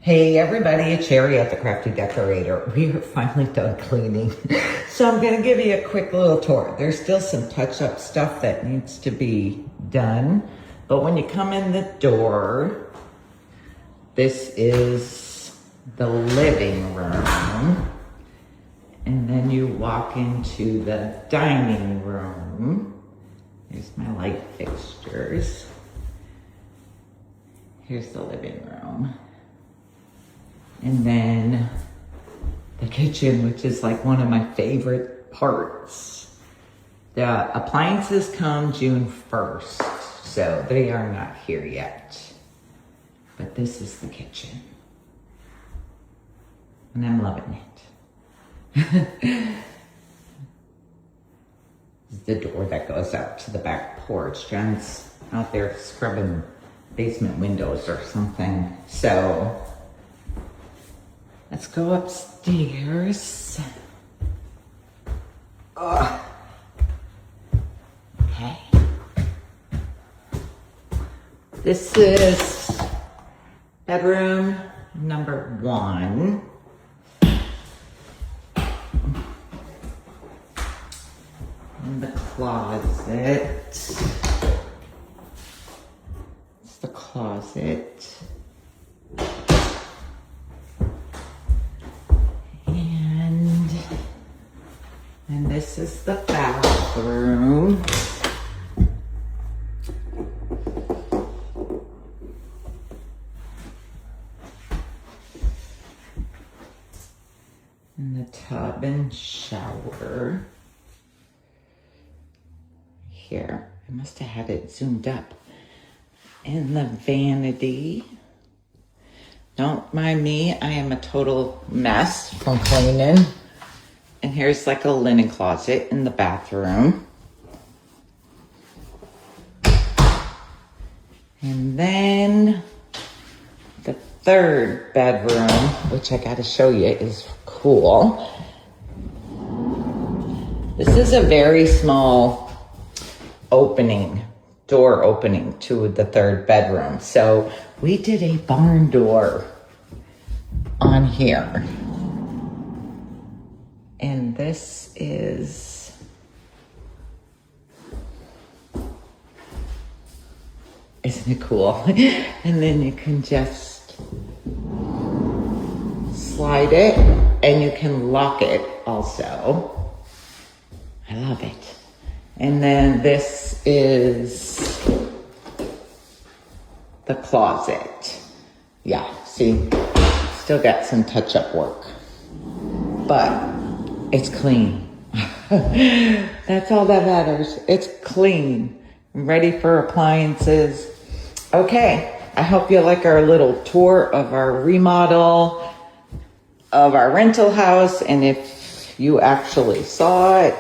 Hey everybody, it's Sherry at the Crafty Decorator. We are finally done cleaning. So I'm gonna give you a quick little tour. There's still some touch-up stuff that needs to be done. But when you come in the door, this is the living room. And then you walk into the dining room. Here's my light fixtures. Here's the living room. And then the kitchen, which is like one of my favorite parts. The appliances come June 1st, so they are not here yet. But this is the kitchen. And I'm loving it. This is the door that goes out to the back porch. John's out there scrubbing basement windows or something. So let's go upstairs. Okay. This is bedroom number 1. And the closet. It's the closet. And this is the bathroom. And the tub and shower. Here, I must have had it zoomed up. And the vanity. Don't mind me, I am a total mess from cleaning. And here's like a linen closet in the bathroom. And then the third bedroom, which I gotta show you, is cool. This is a very small door opening to the third bedroom. So we did a barn door on here. And this is isn't it cool? And then you can just slide it and you can lock it also. I love it. And then this is the closet. Yeah, see, still got some touch-up work, but it's clean. That's all that matters. It's clean. I'm ready for appliances. Okay, I hope you like our little tour of our remodel of our rental house. And if you actually saw it,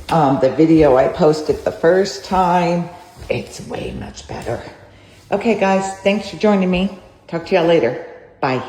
the video I posted the first time, it's way much better. Okay guys, thanks for joining me. Talk to y'all later. Bye.